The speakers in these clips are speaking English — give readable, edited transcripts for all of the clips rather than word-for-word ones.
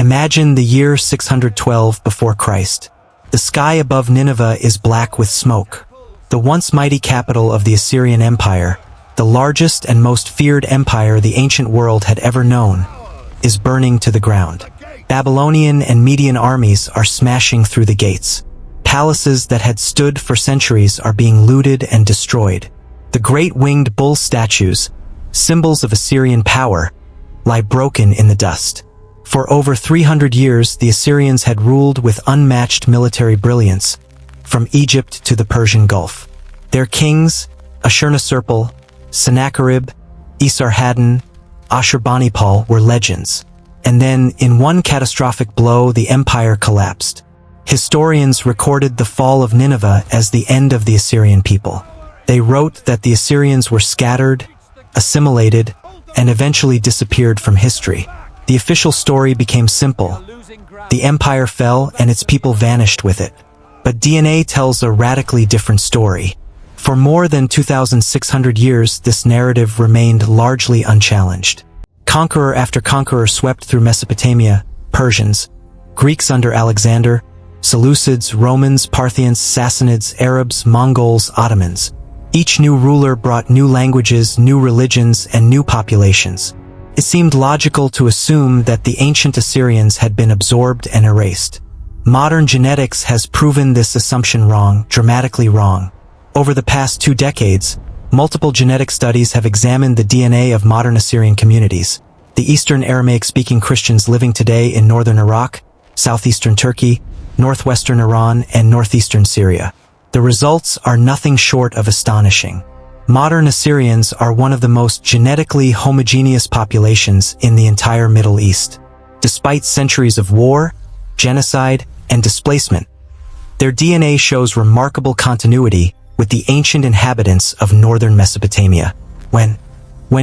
Imagine the year 612 before Christ. The sky above Nineveh is black with smoke. The once mighty capital of the Assyrian Empire, the largest and most feared empire the ancient world had ever known, is burning to the ground. Babylonian and Median armies are smashing through the gates. Palaces that had stood for centuries are being looted and destroyed. The great winged bull statues, symbols of Assyrian power, lie broken in the dust. For over 300 years, the Assyrians had ruled with unmatched military brilliance, from Egypt to the Persian Gulf. Their kings, Ashurnasirpal, Sennacherib, Esarhaddon, Ashurbanipal, were legends. And then, in one catastrophic blow, the empire collapsed. Historians recorded the fall of Nineveh as the end of the Assyrian people. They wrote that the Assyrians were scattered, assimilated, and eventually disappeared from history. The official story became simple. The empire fell and its people vanished with it. But DNA tells a radically different story. For more than 2,600 years, this narrative remained largely unchallenged. Conqueror after conqueror swept through Mesopotamia: Persians, Greeks under Alexander, Seleucids, Romans, Parthians, Sassanids, Arabs, Mongols, Ottomans. Each new ruler brought new languages, new religions, and new populations. It seemed logical to assume that the ancient Assyrians had been absorbed and erased. Modern genetics has proven this assumption wrong, dramatically wrong. Over the past 2 decades, multiple genetic studies have examined the DNA of modern Assyrian communities. The Eastern Aramaic-speaking Christians living today in northern Iraq, southeastern Turkey, northwestern Iran, and northeastern Syria. The results are nothing short of astonishing. Modern Assyrians are one of the most genetically homogeneous populations in the entire Middle East. Despite centuries of war, genocide, and displacement, their DNA shows remarkable continuity with the ancient inhabitants of northern Mesopotamia. When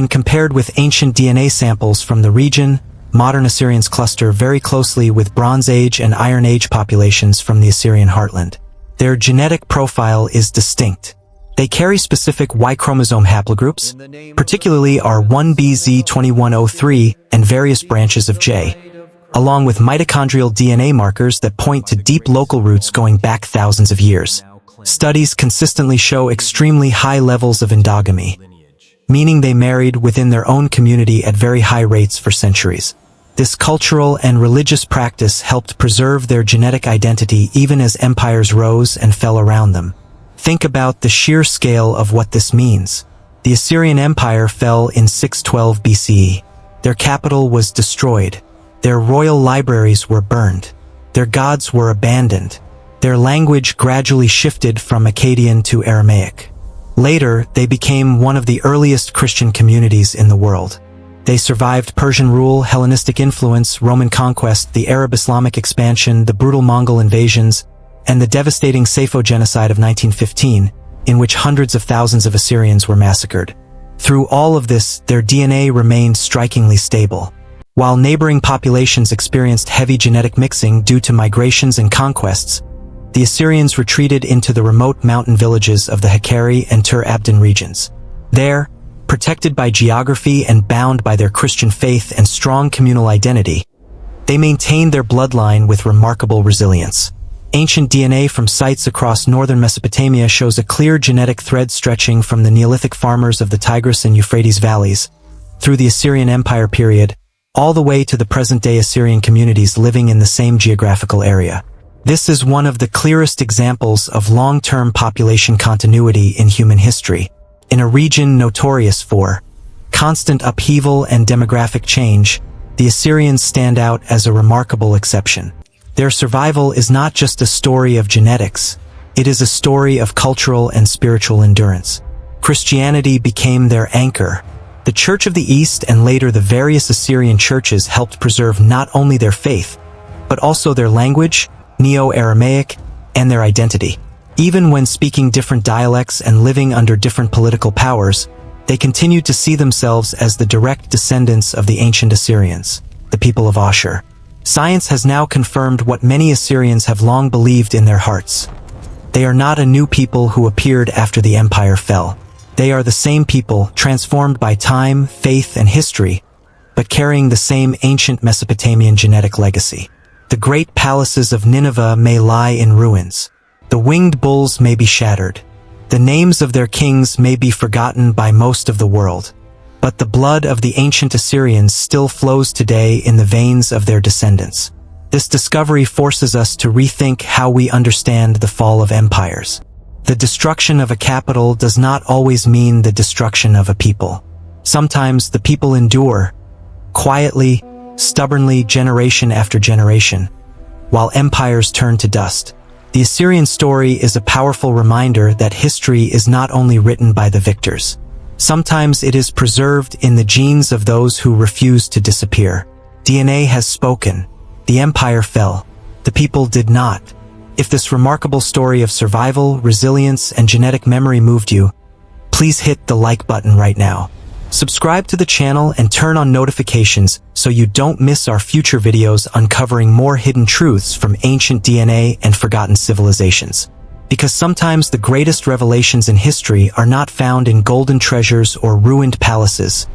compared with ancient DNA samples from the region, modern Assyrians cluster very closely with Bronze Age and Iron Age populations from the Assyrian heartland. Their genetic profile is distinct. They carry specific Y chromosome haplogroups, particularly R1bz2103 and various branches of J, along with mitochondrial DNA markers that point to deep local roots going back thousands of years. Studies consistently show extremely high levels of endogamy, meaning they married within their own community at very high rates for centuries. This cultural and religious practice helped preserve their genetic identity even as empires rose and fell around them. Think about the sheer scale of what this means. The Assyrian Empire fell in 612 BCE. Their capital was destroyed. Their royal libraries were burned. Their gods were abandoned. Their language gradually shifted from Akkadian to Aramaic. Later, they became one of the earliest Christian communities in the world. They survived Persian rule, Hellenistic influence, Roman conquest, the Arab Islamic expansion, the brutal Mongol invasions, and the devastating Sayfo Genocide of 1915, in which hundreds of thousands of Assyrians were massacred. Through all of this, their DNA remained strikingly stable. While neighboring populations experienced heavy genetic mixing due to migrations and conquests, the Assyrians retreated into the remote mountain villages of the Hakkari and Tur Abdin regions. There, protected by geography and bound by their Christian faith and strong communal identity, they maintained their bloodline with remarkable resilience. Ancient DNA from sites across northern Mesopotamia shows a clear genetic thread stretching from the Neolithic farmers of the Tigris and Euphrates valleys, through the Assyrian Empire period, all the way to the present-day Assyrian communities living in the same geographical area. This is one of the clearest examples of long-term population continuity in human history. In a region notorious for constant upheaval and demographic change, the Assyrians stand out as a remarkable exception. Their survival is not just a story of genetics, it is a story of cultural and spiritual endurance. Christianity became their anchor. The Church of the East and later the various Assyrian churches helped preserve not only their faith, but also their language, Neo-Aramaic, and their identity. Even when speaking different dialects and living under different political powers, they continued to see themselves as the direct descendants of the ancient Assyrians, the people of Ashur. Science has now confirmed what many Assyrians have long believed in their hearts. They are not a new people who appeared after the empire fell. They are the same people, transformed by time, faith, and history, but carrying the same ancient Mesopotamian genetic legacy. The great palaces of Nineveh may lie in ruins. The winged bulls may be shattered. The names of their kings may be forgotten by most of the world. But the blood of the ancient Assyrians still flows today in the veins of their descendants. This discovery forces us to rethink how we understand the fall of empires. The destruction of a capital does not always mean the destruction of a people. Sometimes the people endure, quietly, stubbornly, generation after generation, while empires turn to dust. The Assyrian story is a powerful reminder that history is not only written by the victors. Sometimes it is preserved in the genes of those who refuse to disappear. DNA has spoken. The empire fell. The people did not. If this remarkable story of survival, resilience, and genetic memory moved you, please hit the like button right now. Subscribe to the channel and turn on notifications so you don't miss our future videos uncovering more hidden truths from ancient DNA and forgotten civilizations. Because sometimes the greatest revelations in history are not found in golden treasures or ruined palaces.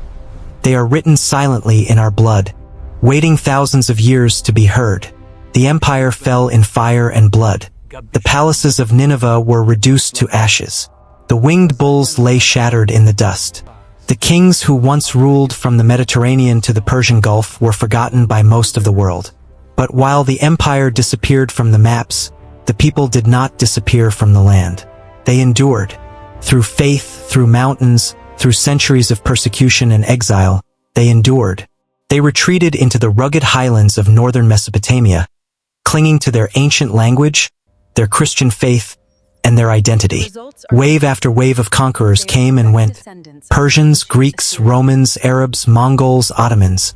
They are written silently in our blood, waiting thousands of years to be heard. The empire fell in fire and blood. The palaces of Nineveh were reduced to ashes. The winged bulls lay shattered in the dust. The kings who once ruled from the Mediterranean to the Persian Gulf were forgotten by most of the world. But while the empire disappeared from the maps, the people did not disappear from the land. They endured. Through faith, through mountains, through centuries of persecution and exile, they endured. They retreated into the rugged highlands of northern Mesopotamia, clinging to their ancient language, their Christian faith, and their identity. Wave after wave of conquerors came and went. Persians, Greeks, Romans, Arabs, Mongols, Ottomans.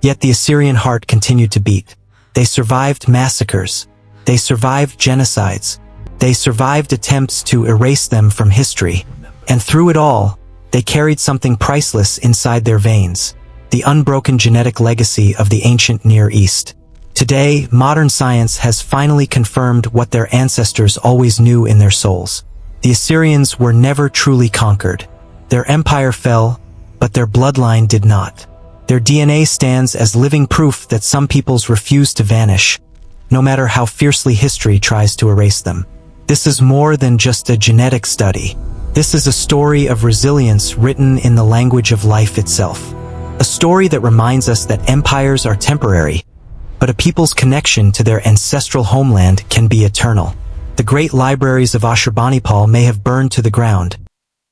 Yet the Assyrian heart continued to beat. They survived massacres. They survived genocides. They survived attempts to erase them from history. And through it all, they carried something priceless inside their veins: the unbroken genetic legacy of the ancient Near East. Today, modern science has finally confirmed what their ancestors always knew in their souls. The Assyrians were never truly conquered. Their empire fell, but their bloodline did not. Their DNA stands as living proof that some peoples refuse to vanish, no matter how fiercely history tries to erase them. This is more than just a genetic study. This is a story of resilience written in the language of life itself. A story that reminds us that empires are temporary, but a people's connection to their ancestral homeland can be eternal. The great libraries of Ashurbanipal may have burned to the ground,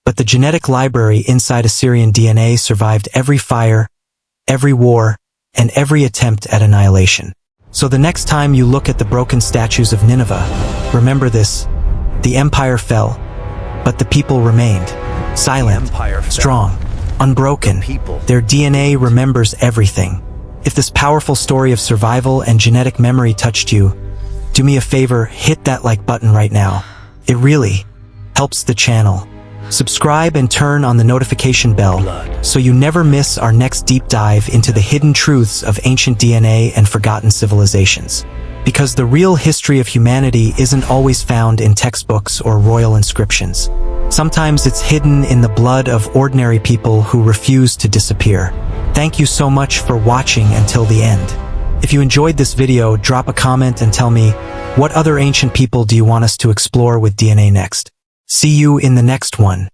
but the genetic library inside Assyrian DNA survived every fire, every war, and every attempt at annihilation. So the next time you look at the broken statues of Nineveh, remember this: the empire fell, but the people remained. Silent, strong, unbroken. Their DNA remembers everything. If this powerful story of survival and genetic memory touched you, do me a favor, hit that like button right now. It really helps the channel. Subscribe and turn on the notification bell so you never miss our next deep dive into the hidden truths of ancient DNA and forgotten civilizations. Because the real history of humanity isn't always found in textbooks or royal inscriptions. Sometimes it's hidden in the blood of ordinary people who refuse to disappear. Thank you so much for watching until the end. If you enjoyed this video, drop a comment and tell me, what other ancient people do you want us to explore with DNA next? See you in the next one.